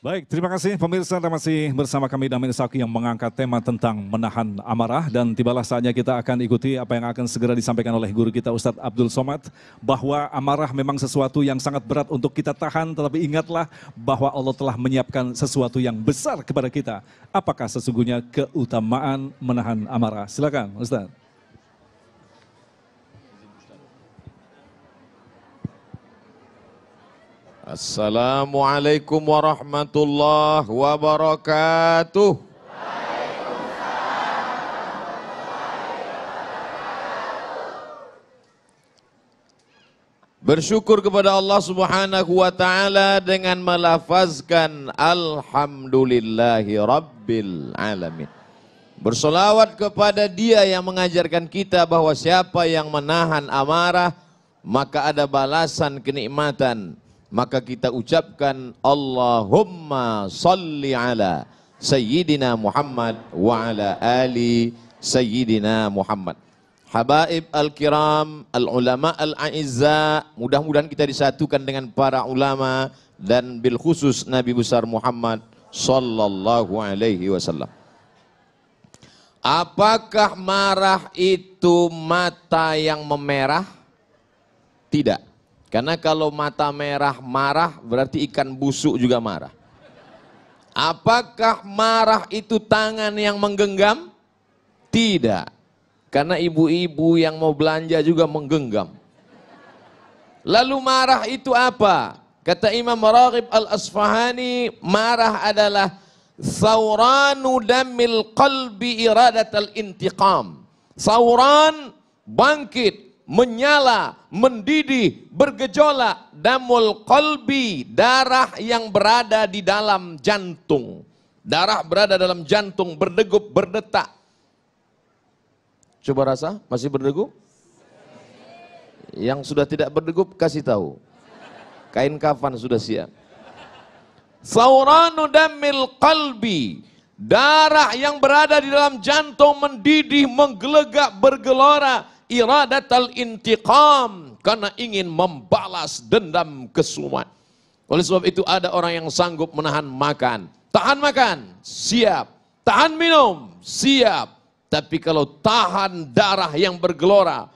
Baik, terima kasih pemirsa, Anda masih bersama kami Damin Saki yang mengangkat tema tentang menahan amarah, dan tibalah saatnya kita akan ikuti apa yang akan segera disampaikan oleh guru kita Ustadz Abdul Somad, bahwa amarah memang sesuatu yang sangat berat untuk kita tahan, tetapi ingatlah bahwa Allah telah menyiapkan sesuatu yang besar kepada kita. Apakah sesungguhnya keutamaan menahan amarah? Silakan Ustadz. Assalamualaikum warahmatullahi wabarakatuh. Bersyukur kepada Allah Subhanahu wa taala dengan melafazkan alhamdulillahi rabbil alamin. Bersolawat kepada Dia yang mengajarkan kita bahwa siapa yang menahan amarah maka ada balasan kenikmatan. Maka kita ucapkan Allahumma salli ala Sayyidina Muhammad wa ala ali Sayyidina Muhammad. Habaib al-kiram, al-ulama al-a'izza, mudah-mudahan kita disatukan dengan para ulama dan bil khusus Nabi besar Muhammad sallallahu alaihi wasallam. Apakah marah itu mata yang memerah? Tidak. Karena kalau mata merah marah berarti ikan busuk juga marah. Apakah marah itu tangan yang menggenggam? Tidak. Karena ibu-ibu yang mau belanja juga menggenggam. Lalu marah itu apa? Kata Imam Raghib al-Asfahani, marah adalah thawranu damil qalbi iradatal intiqam. Thawran, bangkit, menyala, mendidih, bergejolak, damul qalbi, darah yang berada di dalam jantung. Darah berada dalam jantung, berdegup, berdetak. Coba rasa, masih berdegup? Yang sudah tidak berdegup, kasih tahu. Kain kafan sudah siap. Thawranu damil qalbi, darah yang berada di dalam jantung mendidih, menggelegak, bergelora. Iradatal intiqam, karena ingin membalas dendam kesumat. Oleh sebab itu ada orang yang sanggup menahan makan. Tahan makan, siap. Tahan minum, siap. Tapi kalau tahan darah yang bergelora,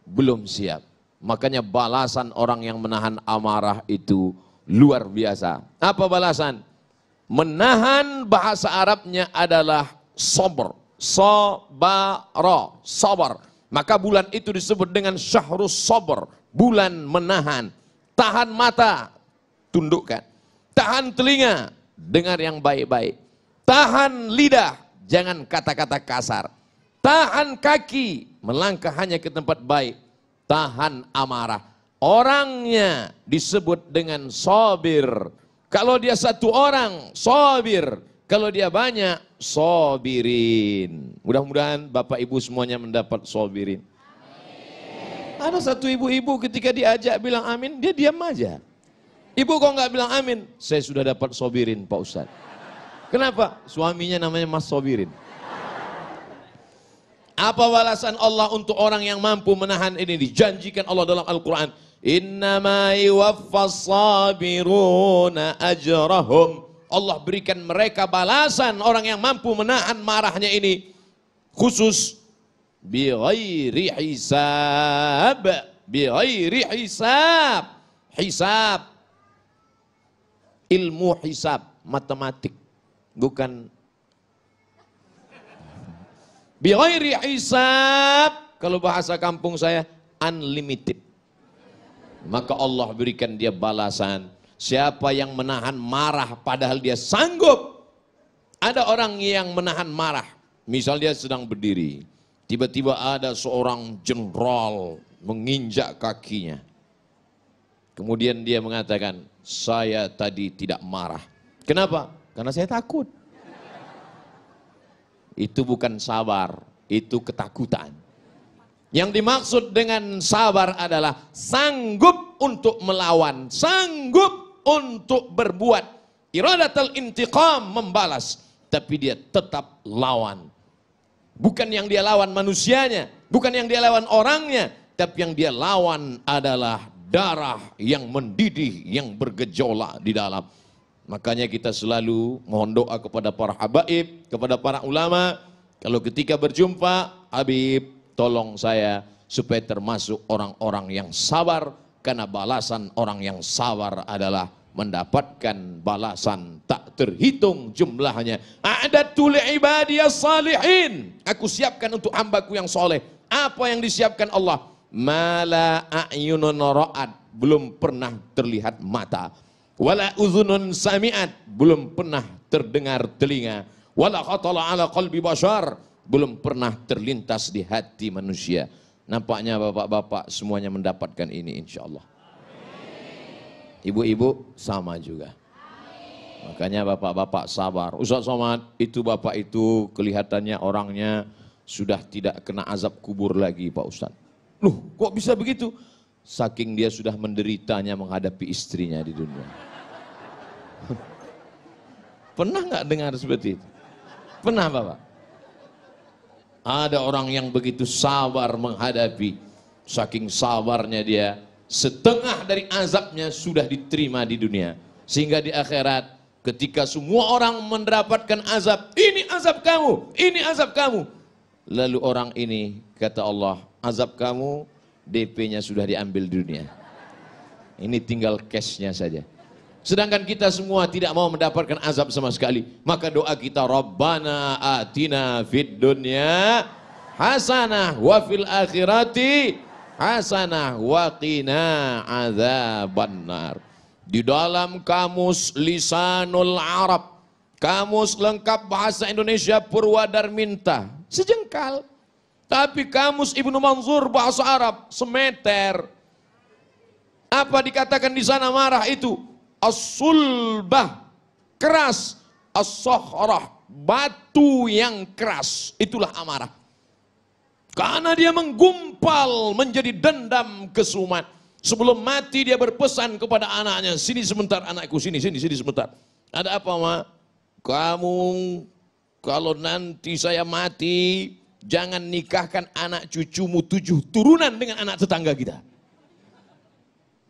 belum siap. Makanya balasan orang yang menahan amarah itu luar biasa. Apa balasan? Menahan bahasa Arabnya adalah sabar. Sabara, sabar. Maka bulan itu disebut dengan syahrus sabar, bulan menahan. Tahan mata, tundukkan. Tahan telinga, dengar yang baik-baik. Tahan lidah, jangan kata-kata kasar. Tahan kaki, melangkah hanya ke tempat baik. Tahan amarah. Orangnya disebut dengan sabir. Kalau dia satu orang, sabir. Kalau dia banyak, sabirin. Mudah-mudahan Bapak Ibu semuanya mendapat sabirin. Amin. Ada satu ibu-ibu ketika diajak bilang amin, dia diam aja. Ibu kok nggak bilang amin? Saya sudah dapat sabirin Pak Ustadz. Kenapa? Suaminya namanya Mas Sabirin. Apa balasan Allah untuk orang yang mampu menahan ini? Dijanjikan Allah dalam Al-Quran. Innama yuwaffas sabiruna ajrahum. Allah berikan mereka balasan, orang yang mampu menahan marahnya ini. Khusus bi ghairi hisab. Bi ghairi hisab. Hisab. Ilmu hisab, matematik. Bukan. Bi ghairi hisab. Kalau bahasa kampung saya, unlimited. Maka Allah berikan dia balasan. Siapa yang menahan marah padahal dia sanggup. Ada orang yang menahan marah. Misal dia sedang berdiri. Tiba-tiba ada seorang jenderal menginjak kakinya. Kemudian dia mengatakan, saya tadi tidak marah. Kenapa? Karena saya takut. Itu bukan sabar, itu ketakutan. Yang dimaksud dengan sabar adalah sanggup untuk melawan, sanggup untuk berbuat. Iradatul intiqam, membalas. Tapi dia tetap lawan. Bukan yang dia lawan manusianya, bukan yang dia lawan orangnya, tapi yang dia lawan adalah darah yang mendidih, yang bergejolak di dalam. Makanya kita selalu mohon doa kepada para habaib, kepada para ulama. Kalau ketika berjumpa, Habib tolong saya supaya termasuk orang-orang yang sabar. Karena balasan orang yang sabar adalah mendapatkan balasan tak terhitung jumlahnya. A'dadtu li'ibadiyas salihin. Aku siapkan untuk hambaku yang soleh. Apa yang disiapkan Allah? Mala a'yunun ra'at. Belum pernah terlihat mata. Wala udhunun sami'at, belum pernah terdengar telinga. Wala khatala ala qalbi bashar, belum pernah terlintas di hati manusia. Nampaknya bapak-bapak semuanya mendapatkan ini insyaallah. Ibu-ibu sama juga. Makanya bapak-bapak sabar. Ustaz Somad, itu bapak itu kelihatannya orangnya sudah tidak kena azab kubur lagi Pak Ustaz. Loh, kok bisa begitu? Saking dia sudah menderitanya menghadapi istrinya di dunia. Pernah nggak dengar seperti itu? Pernah Bapak? Ada orang yang begitu sabar menghadapi, saking sabarnya dia, setengah dari azabnya sudah diterima di dunia. Sehingga di akhirat, ketika semua orang mendapatkan azab, ini azab kamu, ini azab kamu. Lalu orang ini, kata Allah, azab kamu, DP-nya sudah diambil di dunia. Ini tinggal cash-nya saja. Sedangkan kita semua tidak mau mendapatkan azab sama sekali. Maka doa kita, Rabbana atina fid dunya hasanah wa fil akhirati hasanah wa qina adzabannar. Di dalam kamus Lisanul Arab, kamus lengkap bahasa Indonesia Purwadarminta, sejengkal. Tapi kamus Ibnu Manzur bahasa Arab semeter. Apa dikatakan di sana marah itu? As-sulbah, keras. As-sakhrah, batu yang keras. Itulah amarah. Karena dia menggumpal menjadi dendam kesumat. Sebelum mati dia berpesan kepada anaknya, sini sebentar anakku, sini sebentar. Ada apa Ma? Kamu kalau nanti saya mati, jangan nikahkan anak cucumu 7 turunan dengan anak tetangga kita.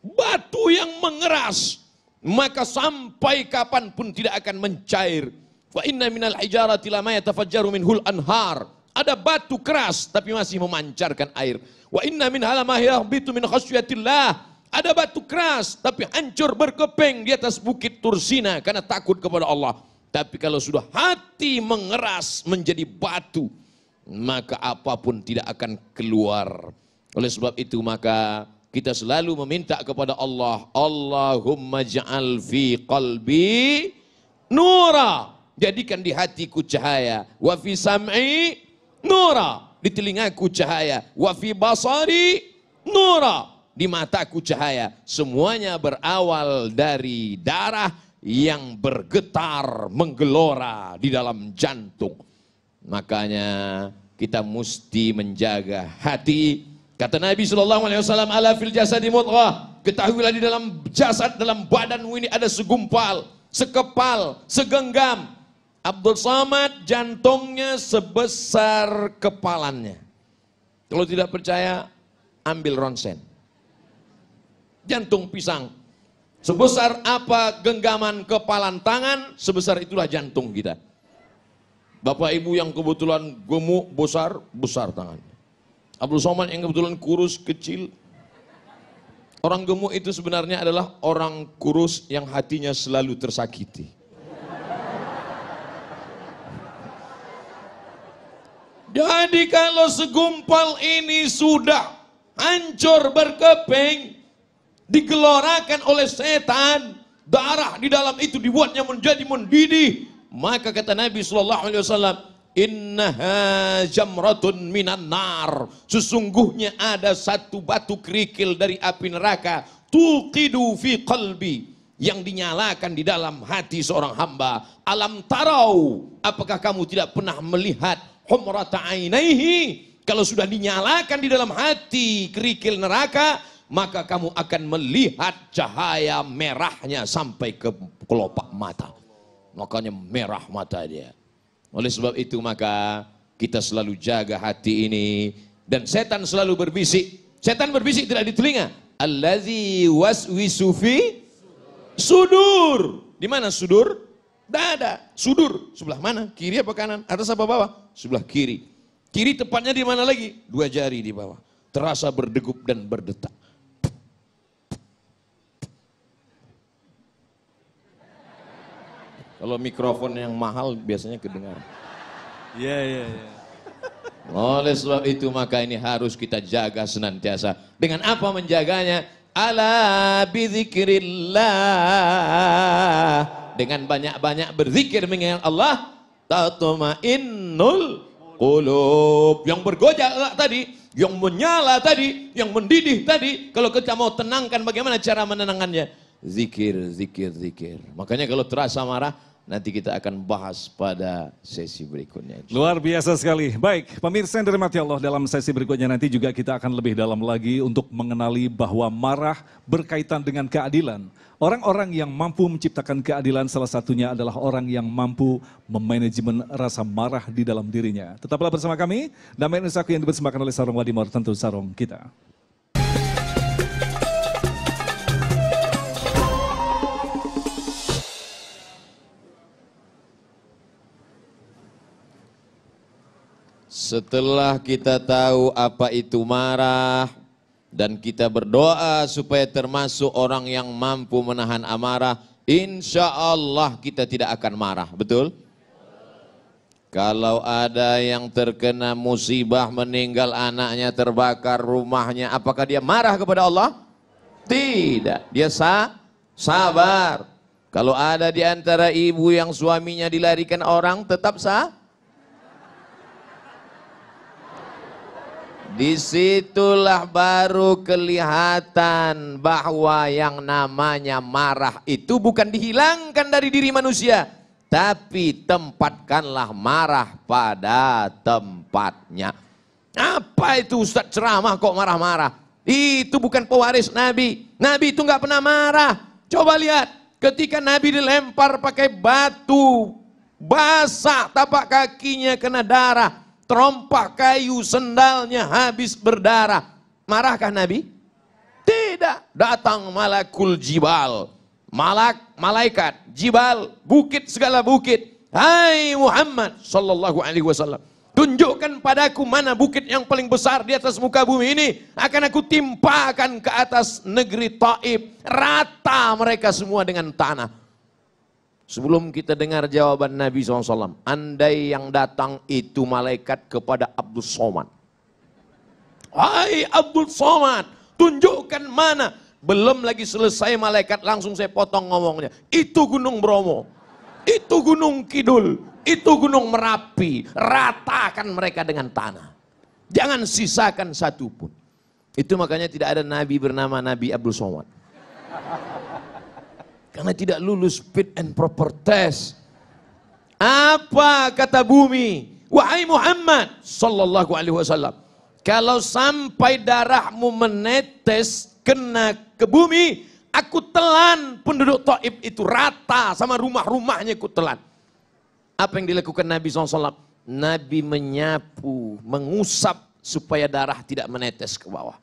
Batu yang mengeras, maka sampai kapanpun tidak akan mencair. Wa inna minal hijarati lama yatafajjaru minhul anhar. Ada batu keras tapi masih memancarkan air. Wa inna min halama yahbitu min khasyatillah. Ada batu keras tapi hancur berkeping di atas bukit Tursina karena takut kepada Allah. Tapi kalau sudah hati mengeras menjadi batu, maka apapun tidak akan keluar. Oleh sebab itu maka kita selalu meminta kepada Allah, Allahumma ja'al fi qalbi nura, jadikan di hatiku cahaya, wa fi sam'i nura, di telingaku cahaya, wa fi basari nura, di mataku cahaya. Semuanya berawal dari darah yang bergetar menggelora di dalam jantung. Makanya kita mesti menjaga hati. Kata Nabi SAW, ala fil jasadi mudghah, ketahuilah di dalam jasad, dalam badanmu ini ada segumpal, sekepal, segenggam. Abdul Somad jantungnya sebesar kepalannya. Kalau tidak percaya, ambil ronsen. Jantung pisang. Sebesar apa genggaman kepalan tangan, sebesar itulah jantung kita. Bapak ibu yang kebetulan gemuk, besar tangannya. Abdul Somad yang kebetulan kurus, kecil. Orang gemuk itu sebenarnya adalah orang kurus yang hatinya selalu tersakiti. Jadi kalau segumpal ini sudah hancur berkeping, digelorakan oleh setan, darah di dalam itu dibuatnya menjadi mendidih, maka kata Nabi SAW, innaha jamratun minan nar, sesungguhnya ada satu batu kerikil dari api neraka, tuqidu fi qalbi, yang dinyalakan di dalam hati seorang hamba. Alam tarau, apakah kamu tidak pernah melihat humrata ainaihi, kalau sudah dinyalakan di dalam hati kerikil neraka, maka kamu akan melihat cahaya merahnya sampai ke kelopak mata. Makanya merah mata dia. Oleh sebab itu maka kita selalu jaga hati ini. Dan setan selalu berbisik. Setan berbisik tidak di telinga. Allazi waswisu fi sudur. Di mana sudur? Dada. Sudur sebelah mana? Kiri apa kanan? Atas apa bawah? Sebelah kiri. Kiri tepatnya di mana lagi? 2 jari di bawah. Terasa berdegup dan berdetak. Kalau mikrofon yang mahal biasanya kedengar. Iya. Oleh sebab itu maka ini harus kita jaga senantiasa. Dengan apa menjaganya? Ala bizikrillah. Dengan banyak-banyak berzikir mengingat Allah, tatmainnul qulub. Yang bergojak tadi, yang menyala tadi, yang mendidih tadi, kalau kita mau tenangkan bagaimana cara menenangkannya? Zikir. Makanya kalau terasa marah, nanti kita akan bahas pada sesi berikutnya. Luar biasa sekali. Baik, pemirsa yang dirahmati Allah, dalam sesi berikutnya nanti juga kita akan lebih dalam lagi untuk mengenali bahwa marah berkaitan dengan keadilan. Orang-orang yang mampu menciptakan keadilan salah satunya adalah orang yang mampu memanajemen rasa marah di dalam dirinya. Tetaplah bersama kami, Damai Nusaku yang dipersembahkan oleh Sarung Wadimor, tentu sarung kita. Setelah kita tahu apa itu marah dan kita berdoa supaya termasuk orang yang mampu menahan amarah, insya Allah kita tidak akan marah, betul? Kalau ada yang terkena musibah, meninggal anaknya, terbakar rumahnya, apakah dia marah kepada Allah? Tidak, dia sabar. Kalau ada di antara ibu yang suaminya dilarikan orang, tetap disitulah baru kelihatan bahwa yang namanya marah itu bukan dihilangkan dari diri manusia, tapi tempatkanlah marah pada tempatnya. Apa itu Ustaz ceramah kok marah-marah? Itu bukan pewaris Nabi. Nabi itu nggak pernah marah. Coba lihat, ketika Nabi dilempar pakai batu, basah tapak kakinya kena darah. Terompak kayu, sendalnya habis berdarah. Marahkah Nabi? Tidak. Datang malakul jibal. Malaikat, jibal, bukit, segala bukit. Hai Muhammad sallallahu alaihi wasallam, tunjukkan padaku mana bukit yang paling besar di atas muka bumi ini. Akan aku timpakan ke atas negeri Taif. Rata mereka semua dengan tanah. Sebelum kita dengar jawaban Nabi SAW, andai yang datang itu malaikat kepada Abdul Somad. Hai Abdul Somad, tunjukkan mana. Belum lagi selesai malaikat langsung saya potong ngomongnya. Itu Gunung Bromo, itu Gunung Kidul, itu Gunung Merapi. Ratakan mereka dengan tanah. Jangan sisakan satu pun. Itu makanya tidak ada Nabi bernama Nabi Abdul Somad. Karena tidak lulus fit and proper test. Apa kata bumi? Wahai Muhammad sallallahu alaihi wasallam, kalau sampai darahmu menetes kena ke bumi, aku telan penduduk Taif itu rata sama rumah-rumahnya, aku telan. Apa yang dilakukan Nabi SAW? Nabi menyapu, mengusap supaya darah tidak menetes ke bawah.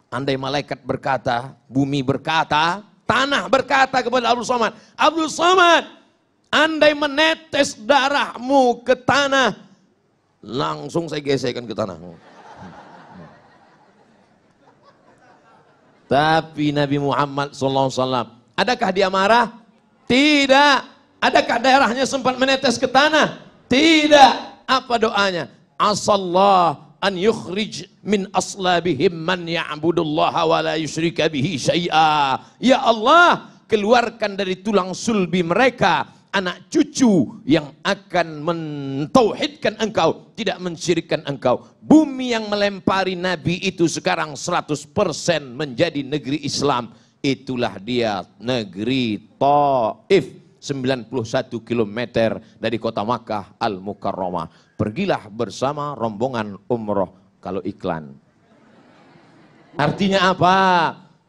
Andai malaikat berkata, bumi berkata, tanah berkata kepada Abdul Somad, Abdul Somad, andai menetes darahmu ke tanah, langsung saya gesekkan ke tanah. Tapi Nabi Muhammad SAW, adakah dia marah? Tidak. Adakah darahnya sempat menetes ke tanah? Tidak. Apa doanya? Asallah an yukhrij min aslabihim man ya'budullaha wa la yusyrika bihi syai'a. Ya Allah, keluarkan dari tulang sulbi mereka anak cucu yang akan mentauhidkan engkau, tidak mensyirikkan engkau. Bumi yang melempari Nabi itu sekarang 100% menjadi negeri Islam. Itulah dia negeri Taif, 91 km dari kota Makkah Al-Mukarramah. Pergilah bersama rombongan umroh kalau iklan. Artinya apa?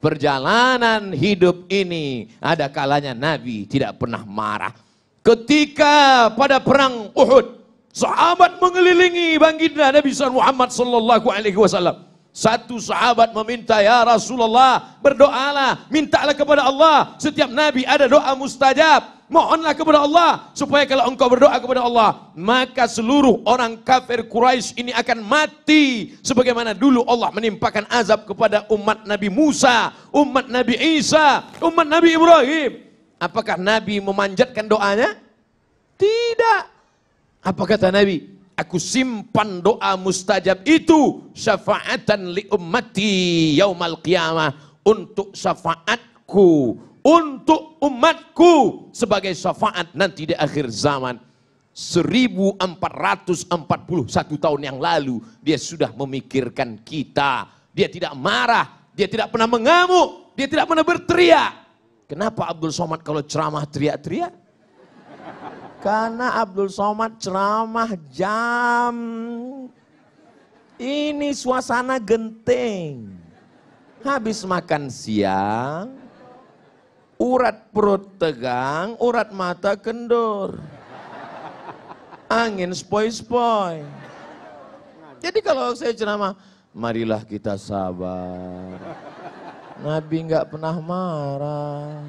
Perjalanan hidup ini ada kalanya Nabi tidak pernah marah. Ketika pada perang Uhud, sahabat mengelilingi baginda Nabi Muhammad sallallahu alaihi wasallam. Satu sahabat meminta, ya Rasulullah, berdoalah, mintalah kepada Allah. Setiap nabi ada doa mustajab. Mohonlah kepada Allah supaya kalau engkau berdoa kepada Allah, maka seluruh orang kafir Quraisy ini akan mati. Sebagaimana dulu Allah menimpakan azab kepada umat Nabi Musa, umat Nabi Isa, umat Nabi Ibrahim. Apakah Nabi memanjatkan doanya? Tidak. Apa kata Nabi? Aku simpan doa mustajab itu syafaatan li ummati yaumal qiyamah, untuk syafaatku, untuk umatku, sebagai syafaat nanti di akhir zaman. 1441 tahun yang lalu dia sudah memikirkan kita. Dia tidak marah, dia tidak pernah mengamuk, dia tidak pernah berteriak. Kenapa Abdul Somad kalau ceramah teriak-teriak? Karena Abdul Somad ceramah jam ini suasana genting. Habis makan siang, urat perut tegang, urat mata kendur. Angin spoi-spoi. Jadi kalau saya ceramah, marilah kita sabar. Nabi nggak pernah marah.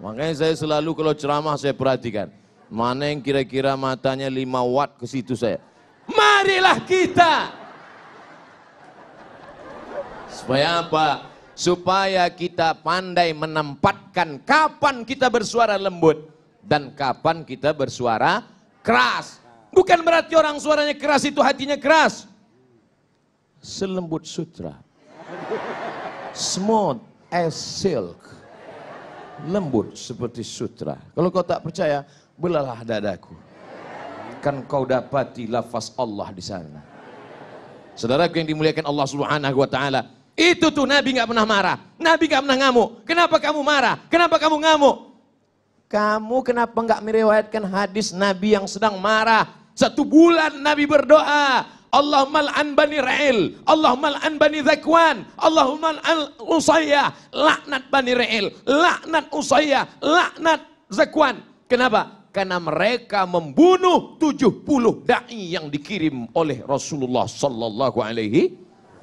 Makanya saya selalu kalau ceramah saya perhatikan, mana yang kira-kira matanya 5 watt ke situ saya. Marilah kita. Supaya apa? Supaya kita pandai menempatkan kapan kita bersuara lembut dan kapan kita bersuara keras. Bukan berarti orang suaranya keras itu hatinya keras. Selembut sutra. Smooth as silk. Lembut seperti sutra. Kalau kau tak percaya, belalah dadaku. Kan kau dapati lafaz Allah di sana. Saudaraku yang dimuliakan Allah Subhanahu wa taala, itu tuh Nabi nggak pernah marah. Nabi nggak pernah ngamuk. Kenapa kamu marah? Kenapa kamu ngamuk? Kamu kenapa nggak meriwayatkan hadis Nabi yang sedang marah? 1 bulan Nabi berdoa. Allahumma al'an bani Ra'il, Allahumma al'an bani Zakwan, Allahumma al'an Usayyah, laknat bani Ra'il, laknat Usayyah, laknat Zakwan. Kenapa? Karena mereka membunuh 70 da'i yang dikirim oleh Rasulullah sallallahu alaihi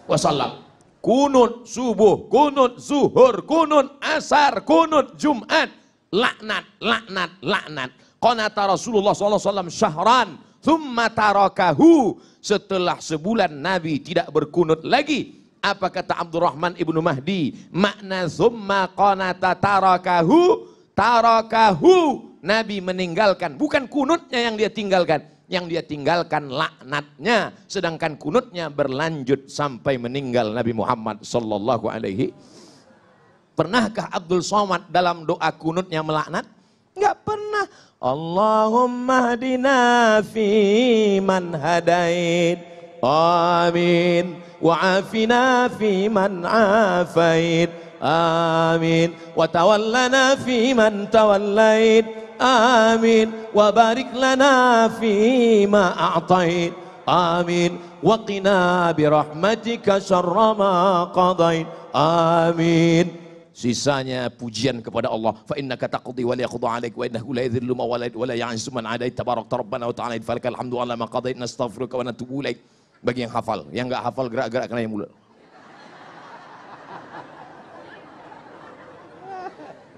wasallam. Kunut subuh, kunut zuhur, kunut asar, kunut Jumat, laknat, laknat, laknat. Qanata Rasulullah sallallahu alaihi wasallam syahran, thumma tarakahu. Setelah sebulan Nabi tidak berkunut lagi. Apa kata Abdurrahman ibnu Mahdi? Makna thumma qanata tarakahu. Tarakahu. Nabi meninggalkan. Bukan kunutnya yang dia tinggalkan. Yang dia tinggalkan laknatnya. Sedangkan kunutnya berlanjut sampai meninggal Nabi Muhammad sallallahu alaihi. Pernahkah Abdul Somad dalam doa kunutnya melaknat? Enggak pernah. Allahumma hadina fi man hadait, amin, wa afina fi man afait, amin, wa tawallana fi man tawallait, amin, wa barik lana fi ma a'tait, amin, wa qina bi rahmatika syarra ma qadait, amin. Sisanya pujian kepada Allah. Fa innaka taqdi wa la yaqda 'alaik wa innahu la yadhillu man walait wa la ya'izzu man 'adait tabarakta rabbana wa ta'ala falakal hamdu 'ala ma qadait nastaghfiruka wa natubu ilaik. Bagi yang hafal, yang enggak hafal gerak-gerak kena yang mulut.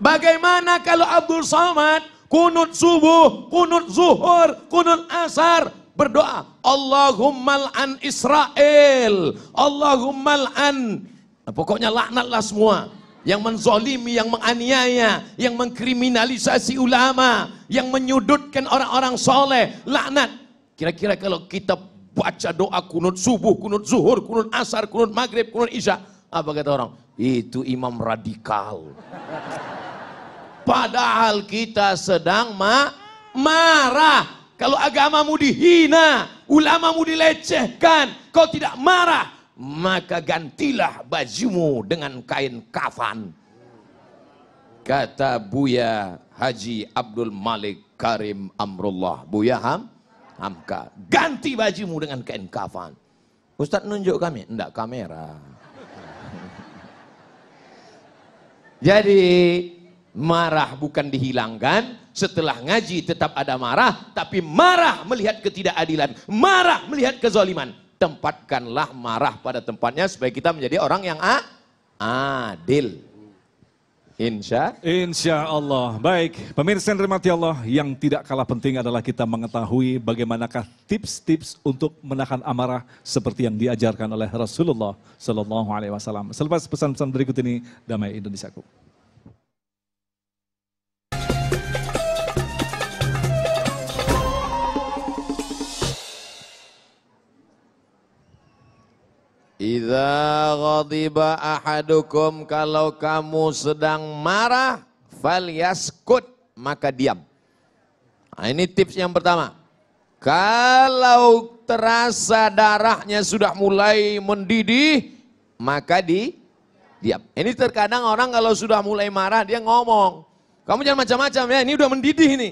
Bagaimana kalau Abdul Somad kunut subuh, kunut zuhur, kunut asar berdoa, Allahumma al'an Israel, Allahumma al'an, pokoknya laknatlah semua yang menzolimi, yang menganiaya, yang mengkriminalisasi ulama, yang menyudutkan orang-orang soleh, laknat. Kira-kira kalau kita baca doa kunut subuh, kunut zuhur, kunut asar, kunut maghrib, kunut isya, apa kata orang? Itu imam radikal. Padahal kita sedang marah. Kalau agamamu dihina, ulamamu dilecehkan, kau tidak marah, maka gantilah bajumu dengan kain kafan. Kata Buya Haji Abdul Malik Karim Amrullah, Buya Hamka, ganti bajumu dengan kain kafan. Ustaz nunjuk kami, enggak kamera. Jadi marah bukan dihilangkan, setelah ngaji tetap ada marah, tapi marah melihat ketidakadilan, marah melihat kezaliman. tempatkanlah marah pada tempatnya supaya kita menjadi orang yang adil. Insya Allah. Baik, pemirsa yang dirahmati Allah, yang tidak kalah penting adalah kita mengetahui bagaimanakah tips-tips untuk menahan amarah seperti yang diajarkan oleh Rasulullah Sallallahu Alaihi Wasallam. Selepas pesan-pesan berikut ini, damai Indonesiaku. Idza ghadiba ahadukum, kalau kamu sedang marah, falyaskut, maka diam. Nah, ini tips yang pertama. Kalau terasa darahnya sudah mulai mendidih, maka diam. Ini terkadang orang kalau sudah mulai marah dia ngomong, kamu jangan macam-macam ya, ini udah mendidih ini.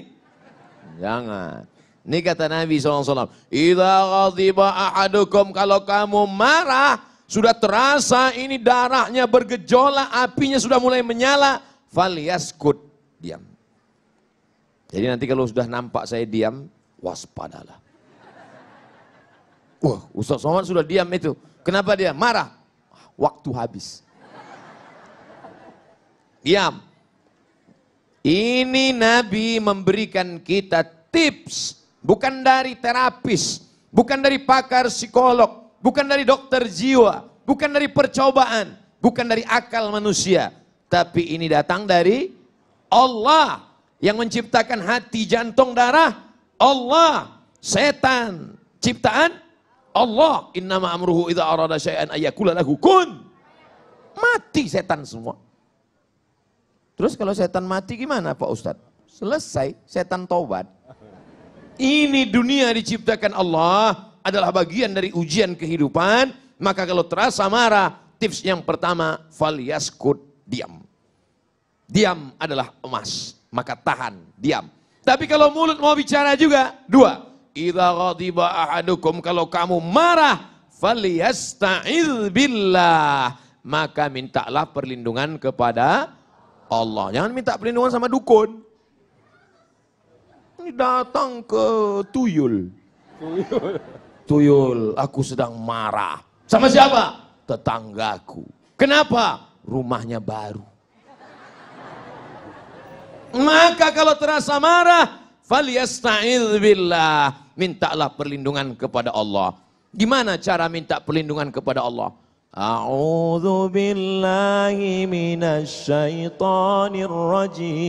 Jangan. Ini kata Nabi SAW, idza ghadiba ahadukum, kalau kamu marah, sudah terasa ini darahnya bergejolak, apinya sudah mulai menyala, falyaskut, diam. Jadi nanti kalau sudah nampak saya diam, waspadalah. Wah, Ustaz Somad sudah diam itu. Kenapa dia? Marah. Waktu habis. Diam. Ini Nabi memberikan kita tips. Bukan dari terapis, bukan dari pakar psikolog, bukan dari dokter jiwa, bukan dari percobaan, bukan dari akal manusia. Tapi ini datang dari Allah yang menciptakan hati, jantung, darah. Allah, setan, ciptaan Allah. Innama amruhu idza arada syai'an ayyakula lahu kun. Mati setan semua. Terus kalau setan mati gimana Pak Ustadz? Selesai, setan taubat. Ini dunia diciptakan Allah, adalah bagian dari ujian kehidupan. Maka kalau terasa marah, tips yang pertama, falyaskut, diam. Diam adalah emas, maka tahan, diam. Tapi kalau mulut mau bicara juga, dua. Idza ghadiba ahadukum, kalau kamu marah, falyasta'idz billah, maka mintalah perlindungan kepada Allah. Jangan minta perlindungan sama dukun. Ini datang ke tuyul. Tuyul, aku sedang marah. Sama siapa? Tetanggaku. Kenapa? Rumahnya baru. Maka kalau terasa marah, falyasta'idz billah, mintalah perlindungan kepada Allah. Gimana cara minta perlindungan kepada Allah? A'udzu billahi minasyaitonir rajim.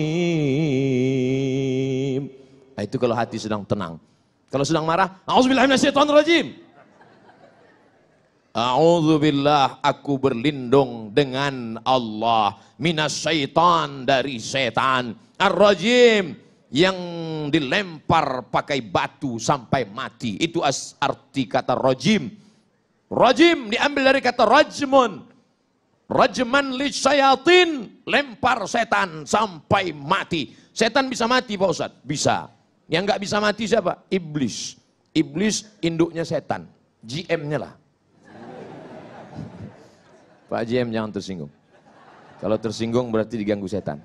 Nah, itu kalau hati sedang tenang. Kalau sedang marah, a'udzubillahi minasyaitonirrajim. A'udzubillah, aku berlindung dengan Allah, minasyaitan, dari setan, ar-rajim, yang dilempar pakai batu sampai mati. Itu arti kata rajim. Rajim diambil dari kata rajmun. Rajman lisyayatin, lempar setan sampai mati. Setan bisa mati Pak Ustadz? Bisa. Yang nggak bisa mati siapa? Iblis. Iblis induknya setan. GM-nya lah. Pak GM jangan tersinggung. Kalau tersinggung berarti diganggu setan.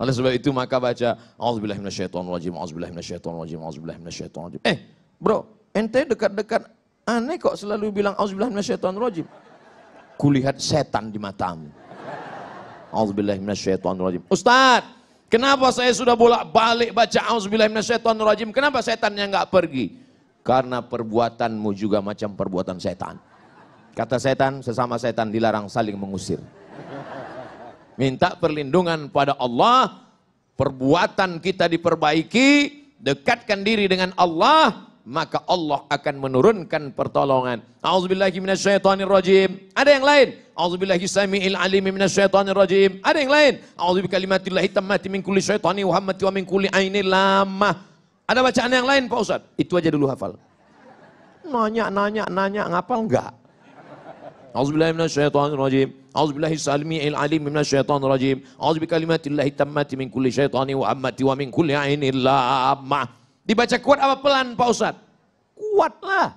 Oleh sebab itu maka baca auzubillahi minasyaitonirrajim, auzubillahi minasyaitonirrajim, auzubillahi minasyaitonirrajim. Bro, ente dekat-dekat aneh kok selalu bilang auzubillahi minasyaitonirrajim. Kulihat setan di matamu. Auzubillahi minasyaitonirrajim. Ustaz, kenapa saya sudah bolak-balik baca auzubillahi minasyaitonirrajim? Kenapa setannya nggak pergi? Karena perbuatanmu juga macam perbuatan setan. Kata setan, sesama setan dilarang saling mengusir. Minta perlindungan pada Allah, perbuatan kita diperbaiki, dekatkan diri dengan Allah, maka Allah akan menurunkan pertolongan. A'udzubillahi minasyaitonirrajim. Ada yang lain? A'udzubillahi samiil alim minasyaitonirrajim. Ada yang lain? A'udzubikalimatillahi tammati min kulli syaitani wa hammati wa min kulli ainin lamah. Ada bacaan yang lain Pak Ustaz? Itu aja dulu hafal. Nanya, ngapal enggak? A'udzubillahi minasyaitonirrajim. A'udzubillahi samiil alim minasyaitonirrajim. A'udzubikalimatillahi tammati min kulli syaitani wa hammati wa min kulli ainin lamah. Dibaca kuat apa pelan Pak Ustaz? Kuatlah.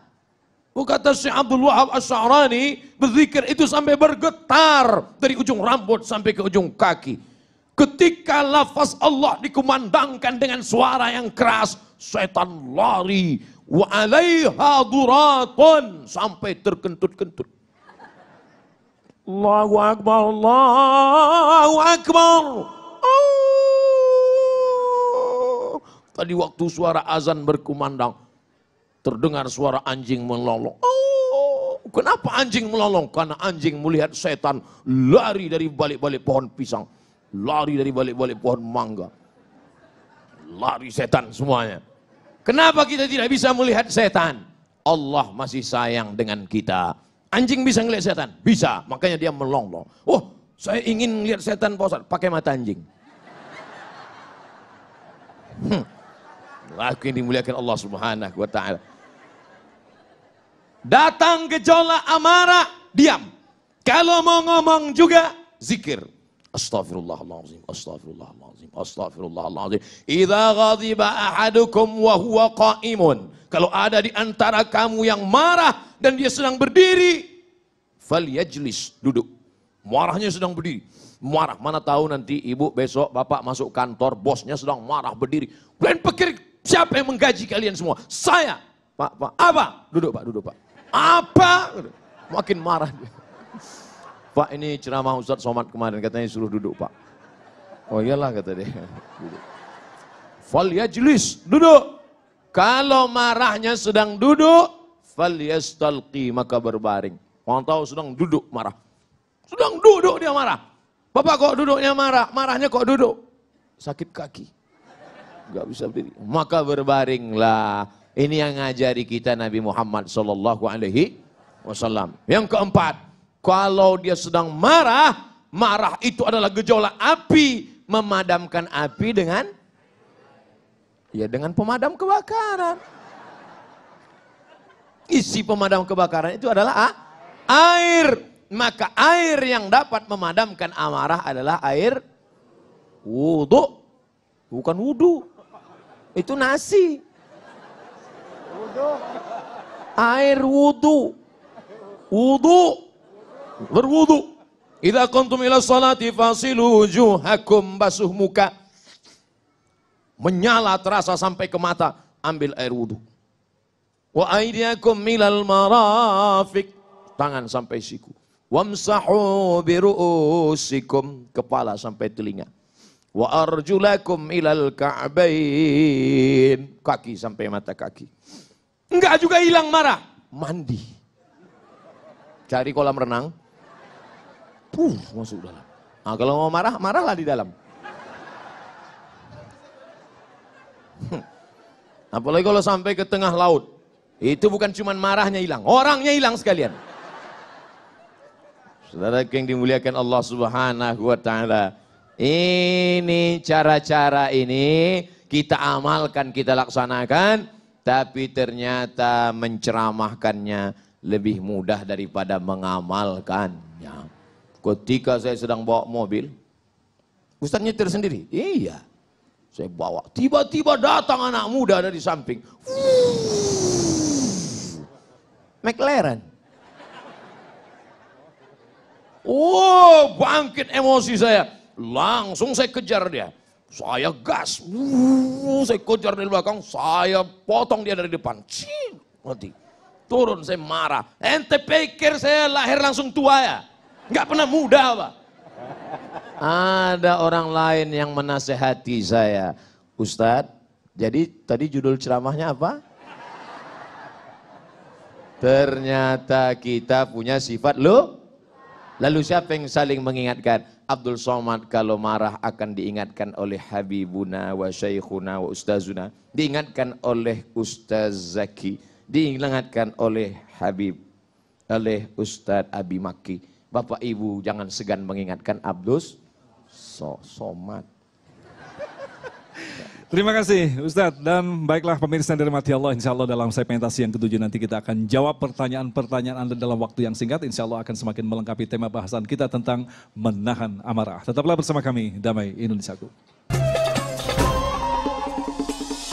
Kata Syekh Abdul Wahab Asy'arani, berzikir itu sampai bergetar dari ujung rambut sampai ke ujung kaki. Ketika lafaz Allah dikumandangkan dengan suara yang keras, setan lari, wa 'alaiha duratun, sampai terkentut-kentut. Allahu Akbar, Allahu Akbar. Tadi waktu suara azan berkumandang, terdengar suara anjing melolong. Kenapa anjing melolong? Karena anjing melihat setan lari dari balik-balik pohon pisang, lari dari balik-balik pohon mangga. Lari setan semuanya. Kenapa kita tidak bisa melihat setan? Allah masih sayang dengan kita. Anjing bisa melihat setan? Bisa, makanya dia melolong. Oh, saya ingin lihat setan Pak Ustaz, pakai mata anjing. Aku yang dimuliakan Allah Subhanahu wa ta'ala. Datang gejolak amarah, diam. Kalau mau ngomong juga, zikir. Astaghfirullahaladzim, astaghfirullahaladzim, astaghfirullahaladzim. Idza ghadiba ahadukum wa huwa qa'imun. Kalau ada di antara kamu yang marah dan dia sedang berdiri, falyajlis, duduk. Marahnya sedang berdiri. Marah, mana tahu nanti ibu besok bapak masuk kantor, bosnya sedang marah berdiri. Kalian pikir siapa yang menggaji kalian semua? Saya. Pak, apa? Duduk Pak, duduk Pak. Apa? Makin marah dia. Pak, ini ceramah Ustadz Somad kemarin, katanya suruh duduk Pak. Oh iyalah, kata dia. Duduk. Falyajlis, duduk. Kalau marahnya sedang duduk, falyastalqi, maka berbaring. Orang tahu sedang duduk marah. Sedang duduk dia marah. Bapak kok duduknya marah? Marahnya kok duduk? Sakit kaki. Gak bisa berdiri. Maka berbaringlah. Ini yang ngajari kita Nabi Muhammad sallallahu alaihi wasallam. Yang keempat, kalau dia sedang marah, marah itu adalah gejolak api. Memadamkan api dengan pemadam kebakaran. Isi pemadam kebakaran itu adalah air. Maka air yang dapat memadamkan amarah adalah air wudhu. Bukan wudhu. Itu nasi. Air wudhu. Wudhu. Berwudhu. Idza kuntum ila salati fasilu wujuhakum, basuh muka. Menyala terasa sampai ke mata, ambil air wudhu. Wa aydiyakum milal marafiq, tangan sampai siku. Wamsahu biru'usikum, kepala sampai telinga. Wa arjulakum ilal ka'bain, kaki sampai mata kaki. Enggak juga hilang marah, mandi. Cari kolam renang, masuk dalam. Nah, kalau mau marah, marahlah di dalam. Apalagi kalau sampai ke tengah laut, itu bukan cuma marahnya hilang, orangnya hilang sekalian. Saudara yang dimuliakan Allah Subhanahu wa ta'ala, ini cara-cara ini kita amalkan, kita laksanakan, tapi ternyata menceramahkannya lebih mudah daripada mengamalkannya. Ketika saya sedang bawa mobil, Ustaz nyetir sendiri? Iya. Saya bawa, tiba-tiba datang anak muda dari samping. McLaren. Oh, bangkit emosi saya. Langsung saya kejar dia. Saya gas. Saya kejar dari belakang. Saya potong dia dari depan. Cing, mati. Turun, saya marah. Ente pikir saya lahir langsung tua ya? Nggak pernah muda Pak. Ada orang lain yang menasehati saya. Ustadz, jadi tadi judul ceramahnya apa? Ternyata kita punya sifat lo. Lalu siapa yang saling mengingatkan? Abdul Somad kalau marah akan diingatkan oleh Habibuna wa Syekhuna wa Ustazuna. Diingatkan oleh Ustaz Zaki. Diingatkan oleh Habib. Oleh Ustaz Abi Maki. Bapak Ibu jangan segan mengingatkan Abdul Somad. Terima kasih Ustadz, dan baiklah pemirsa yang dirahmati Allah, insya Allah dalam segmentasi yang ke-7 nanti kita akan jawab pertanyaan-pertanyaan Anda dalam waktu yang singkat. Insya Allah akan semakin melengkapi tema bahasan kita tentang menahan amarah. Tetaplah bersama kami, Damai Indonesiaku.